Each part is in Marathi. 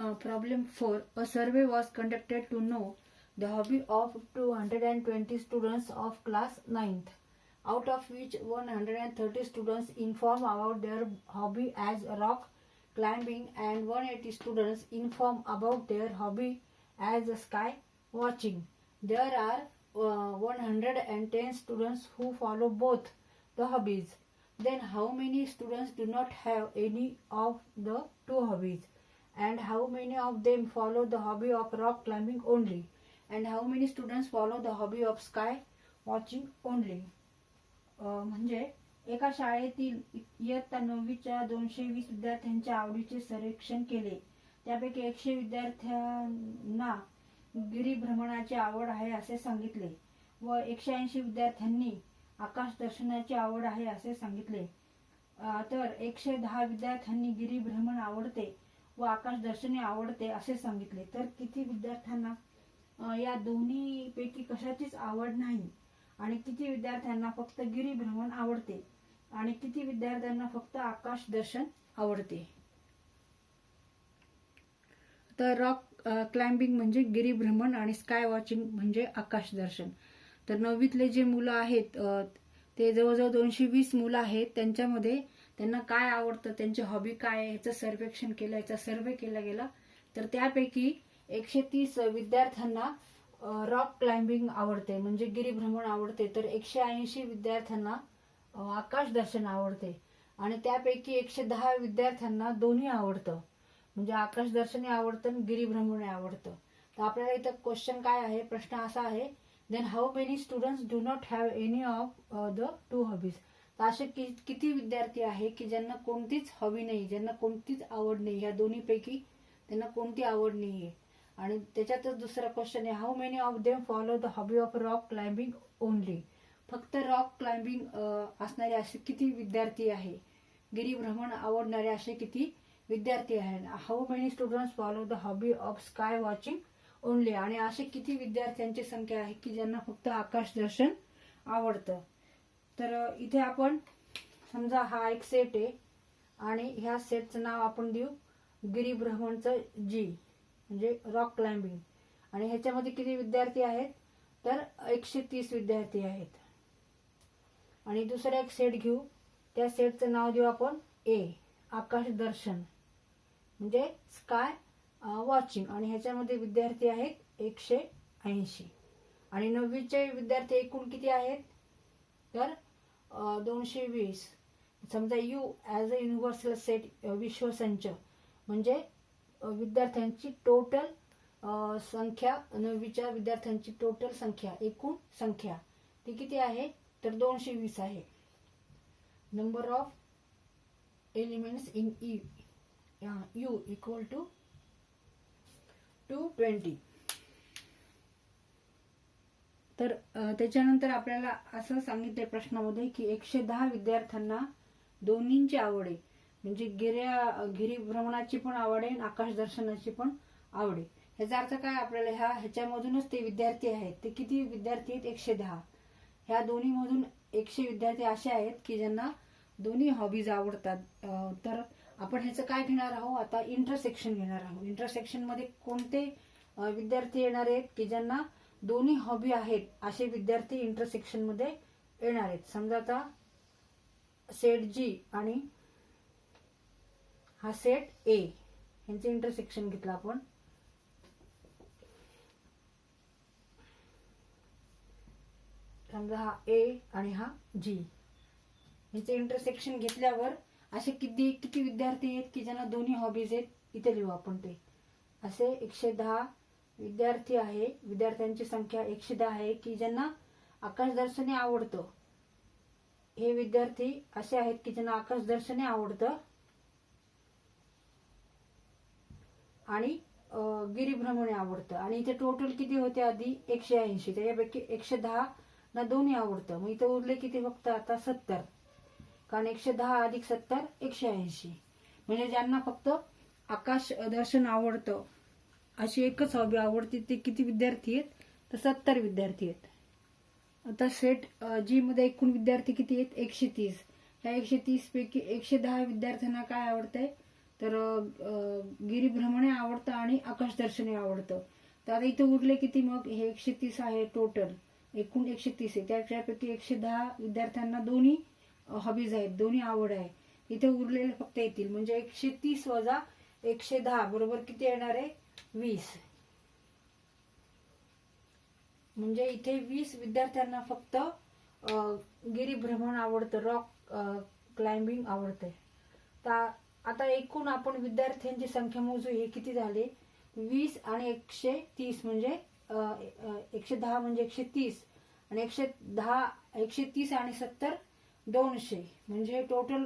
Problem 4. A survey was conducted to know the hobby of 220 students of class 9th, out of which 130 students inform about their hobby as rock climbing and 180 students inform about their hobby as sky watching. There are 110 students who follow both the hobbies. Then how many students do not have any of the two hobbies? And how many of them follow the hobby of rock climbing only? And how many students follow the hobby of sky watching only? म्हणजे एका शाळेतील इयत्ता 9वीच्या 220 विद्यार्थ्यांच्या आवडीचे सर्वेक्षण केले. त्यापैकी 100 विद्यार्थ्यांना गिरिभ्रमणाची आवड आहे असे सांगितले व 180 विद्यार्थ्यांनी आकाश दर्शनाची आवड आहे असे सांगितले. तर 110 विद्यार्थ्यांनी गिरिभ्रमण आवडते व आकाश दर्शने आवडते असे सांगितले. तर किती विद्यार्थ्यांना या दोन्ही पैकी कशाचीच आवड नाही आणि किती विद्यार्थ्यांना फक्त गिरिभ्रमण आवडते आणि किती विद्यार्थ्यांना फक्त आकाश दर्शन आवडते? तर रॉक क्लाइम्बिंग म्हणजे गिरिभ्रमण आणि स्काय वॉचिंग म्हणजे आकाश दर्शन. तर 9वीतले जे मुलं आहेत ते जवळजवळ 220 मुलं आहेत. त्यांच्यामध्ये त्यांना काय आवडतं, त्यांची हॉबी काय आहे याचं सर्वेक्षण केलं, याचा सर्वे केला गेला. तर त्यापैकी 130 विद्यार्थ्यांना रॉक क्लाइम्बिंग आवडते म्हणजे गिरिभ्रमण आवडते, तर 180 विद्यार्थ्यांना आकाश दर्शन आवडते आणि त्यापैकी 110 विद्यार्थ्यांना दोन्ही आवडतं म्हणजे आकाश दर्शने आवडतं आणि गिरिभ्रमणे आवडतं. तर आपल्याला इथं क्वेश्चन काय आहे, प्रश्न असा आहे, then how many students do not have any of the two hobbies. तर असे किती विद्यार्थी आहे की ज्यांना कोणतीच हॉबी नाही, ज्यांना कोणतीच आवड नाही, ह्या दोन्हीपैकी त्यांना कोणती आवड नाहीये. आणि त्याच्यातच दुसरा क्वेश्चन आहे, how many of them follow the hobby of rock climbing only. फक्त रॉक क्लाइम्बिंग असणारे असे किती विद्यार्थी आहे, गिरिभ्रमण आवडणारे असे किती विद्यार्थी आहेत. How many students follow the hobby of sky watching only. आणि असे किती विद्यार्थ्यांची संख्या आहे की ज्यांना फक्त आकाश दर्शन आवडतं. तर इथे आपण समजा हा एक सेट आहे आणि ह्या सेटचं नाव आपण देऊ गिरिभ्रमणचं जी म्हणजे रॉक क्लाइम्बिंग. आणि ह्याच्यामध्ये किती विद्यार्थी आहेत, तर 130 विद्यार्थी आहेत. आणि दुसरा एक सेट घेऊ, त्या सेटचं नाव देऊ आपण ए आकाश दर्शन म्हणजे स्काय वॉचिंग. आणि ह्याच्यामध्ये विद्यार्थी आहेत 180. आणि 9वीचे विद्यार्थी एकूण किती आहेत, तर 220. समजा U as a universal set विश्वसंच म्हणजे विद्यार्थ्यांची टोटल संख्या, 9वीच्या विद्यार्थ्यांची टोटल संख्या, एकूण संख्या ती किती आहे, तर 220 आहे. Number of elements in U equal to 220. तर त्याच्यानंतर आपल्याला असं सांगितलंय प्रश्नामध्ये की 110 विद्यार्थ्यांना दोन्हींची आवड आहे म्हणजे गिरिभ्रमणाची पण आवड आहे, आकाश दर्शनाची पण आवड आहे. ह्याचा अर्थ काय, आपल्याला ह्याच्यामधूनच ते विद्यार्थी आहेत, ते किती विद्यार्थी आहेत, 110. ह्या दोन्ही मधून 100 विद्यार्थी असे आहेत की ज्यांना दोन्ही हॉबीज आवडतात. तर आपण ह्याचं काय घेणार आहोत, आता इंटरसेक्शन घेणार आहोत. इंटरसेक्शन मध्ये कोणते विद्यार्थी येणार आहेत की ज्यांना दोन्ही हॉबी आहेत असे विद्यार्थी इंटरसेक्शन मध्ये येणार आहेत. समजा आता सेट जी आणि हा सेट ए यांचे इंटरसेक्शन घेतलं आपण. समजा हा ए आणि हा जी यांचे इंटरसेक्शन घेतल्यावर असे किती विद्यार्थी आहेत की ज्यांना दोन्ही हॉबीज आहेत, इथे लिहू आपण ते. असे 110 विद्यार्थी आहे, विद्यार्थ्यांची संख्या 110 आहे की ज्यांना आकाश दर्शने आवडतं. हे विद्यार्थी असे आहेत की ज्यांना आकाश दर्शने आवडतं आणि गिरिभ्रमणे आवडतं. आणि इथे टोटल किती होते आधी, 180. त्याच्यापैकी 110 ना दोन्ही आवडतं. मग इथे उरले किती फक्त आता 70, कारण 110 अधिक 70 180. म्हणजे ज्यांना फक्त आकाश दर्शन आवडतं अशी एकच हॉबी आवडते ते किती विद्यार्थी आहेत, तर 70 विद्यार्थी आहेत. आता सेट जी मध्ये एकूण विद्यार्थी किती आहेत, 130. ह्या 130 पैकी 110 विद्यार्थ्यांना काय आवडतंय, तर गिरीभ्रमणे आवडतं आणि आकाश दर्शनही आवडतं. तर आता इथं उरले किती मग? हे 130 आहे टोटल, एकूण 130 आहे. त्यापैकी 110 विद्यार्थ्यांना दोन्ही हॉबीज आहेत, दोन्ही आवड आहे. इथे उरलेले फक्त येतील, म्हणजे 130 वजा 110 बरोबर किती येणार आहे? 20. म्हणजे इथे 20 विद्यार्थ्यांना फक्त गिरीभ्रमण आवडतं, रॉक क्लाइम्बिंग आवडते. तर आता एकूण आपण विद्यार्थ्यांची संख्या मोजू. हे किती झाले? 20 आणि 130 म्हणजे 110 म्हणजे 130 आणि 130 आणि 70 200. म्हणजे टोटल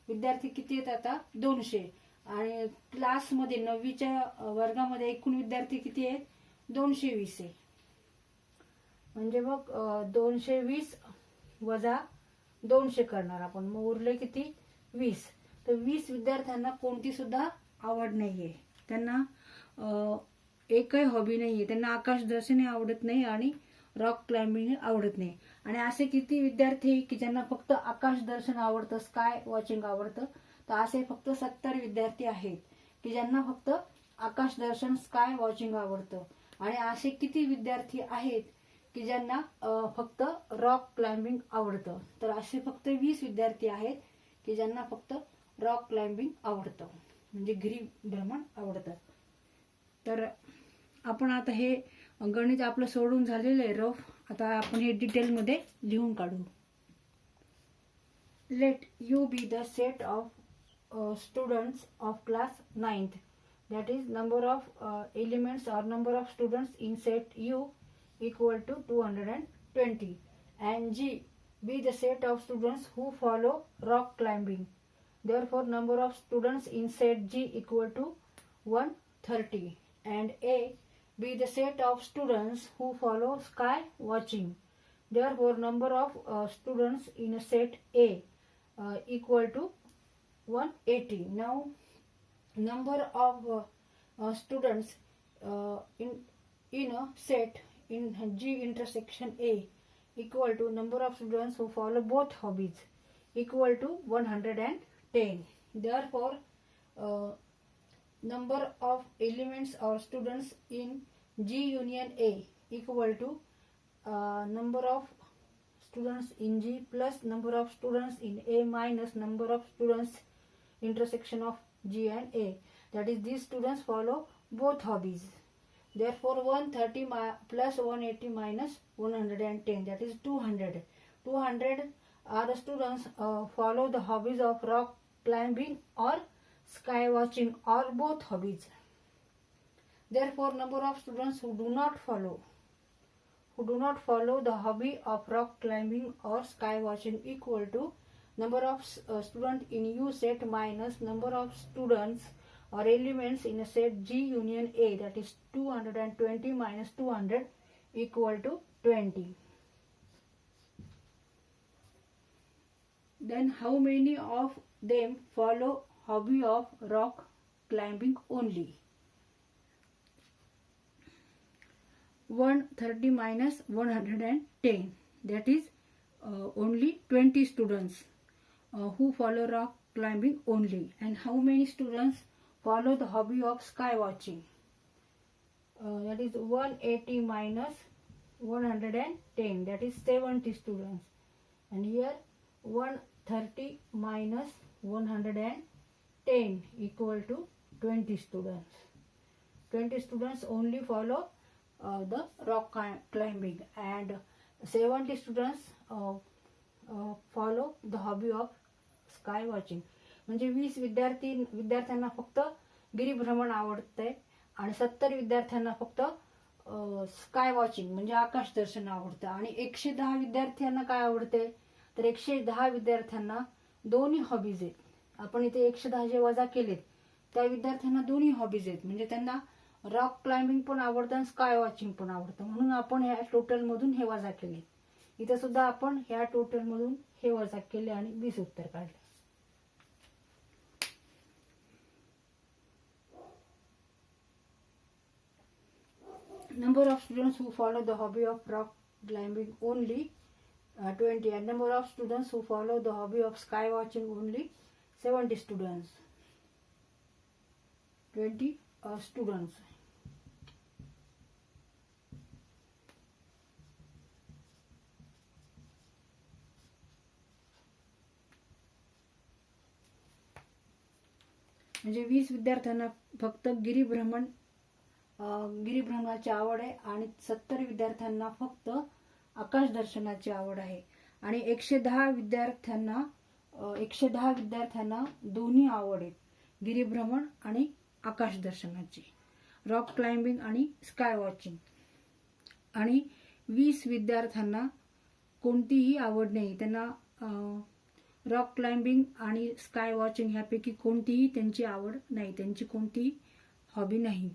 विद्यार्थी किती आहेत आता? 200. आणि क्लासमध्ये 9वीच्या वर्गामध्ये एकूण विद्यार्थी किती आहेत? 220 आहे. म्हणजे मग 220 वजा 200 करणार आपण, मग उरले किती? 20. तर 20 विद्यार्थ्यांना कोणती सुद्धा आवड नाहीये, त्यांना एकही हॉबी नाहीये. त्यांना आकाश दर्शनही आवडत नाही आणि रॉक क्लाइम्बिंग आवडत नाही. आणि असे किती विद्यार्थी की ज्यांना फक्त आकाश दर्शन आवडतं, स्काय वॉचिंग आवडतं? तर असे फक्त 70 विद्यार्थी आहेत की ज्यांना फक्त आकाश दर्शन, स्काय वॉचिंग आवडतं. आणि असे किती विद्यार्थी आहेत की ज्यांना फक्त रॉक क्लाइम्बिंग आवडतं? तर असे फक्त 20 विद्यार्थी आहेत की ज्यांना फक्त रॉक क्लाइम्बिंग आवडतं, म्हणजे गिरीभ्रमण आवडतं. तर आपण आता हे गणित आपलं सोडून झालेलं आहे रफ. आता आपण हे डिटेलमध्ये लिहून काढू. Let you be the set of students of class 9th, that is number of elements or number of students in set U equal to 220, and G be the set of students who follow rock climbing. Therefore number of students in set G equal to 130, and A be the set of students who follow sky watching. Therefore number of students in set A equal to 180. Now number of students in a set in G intersection A equal to number of students who follow both hobbies equal to 110. Therefore number of elements or students in G union A equal to number of students in G plus number of students in A minus number of students intersection of G and A, that is these students follow both hobbies. Therefore 130 plus 180 minus 110, that is 200. 200 are the students follow the hobbies of rock climbing or sky watching or both hobbies. Therefore number of students who do not follow the hobby of rock climbing or sky watching equal to number of students in U set minus number of students or elements in a set G union A, that is 220 minus 200 equal to 20. Then how many of them follow hobby of rock climbing only? 130 minus 110, that is only 20 students who follow rock climbing only. And how many students follow the hobby of sky watching? That is 180 minus 110, that is 70 students. And here 130 minus 110 equal to 20 students. 20 students only follow the rock climbing, and 70 students follow the hobby of sky watching. म्हणजे 20 विद्यार्थ्यांना फक्त गिरीभ्रमण आवडते आणि 70 विद्यार्थ्यांना फक्त स्काय वॉचिंग म्हणजे आकाश दर्शन आवडतं. आणि 110 विद्यार्थ्यांना काय आवडते? तर 110 विद्यार्थ्यांना दोन्ही हॉबीज आहेत. आपण इथे 110 जे वजा केलेत त्या विद्यार्थ्यांना दोन्ही हॉबीज आहेत, म्हणजे त्यांना रॉक क्लाइम्बिंग पण आवडतं आणि स्काय वॉचिंग पण आवडतं. म्हणून आपण ह्या टोटल मधून हे वजा केले. इथे सुद्धा आपण ह्या टोटल मधून हे वजा केले आणि 20 उत्तर काढले. Number of students who follow the hobby of rock climbing only 20, and number of students who follow the hobby of sky watching only 70 students. 20 students. म्हणजे 20 विद्यार्थ्यांना फक्त गिरिभ्रमणाची आवड आहे आणि 70 विद्यार्थ्यांना फक्त आकाश दर्शनाची आवड आहे. आणि 110 विद्यार्थ्यांना दोन्ही आवड आहेत, गिरिभ्रमण आणि आकाश दर्शनाची, रॉक क्लाइम्बिंग आणि स्काय वॉचिंग. आणि 20 विद्यार्थ्यांना कोणतीही आवड नाही, त्यांना रॉक क्लाइम्बिंग आणि स्काय वॉचिंग ह्यापैकी कोणतीही त्यांची आवड नाही, त्यांची कोणतीही हॉबी नाही.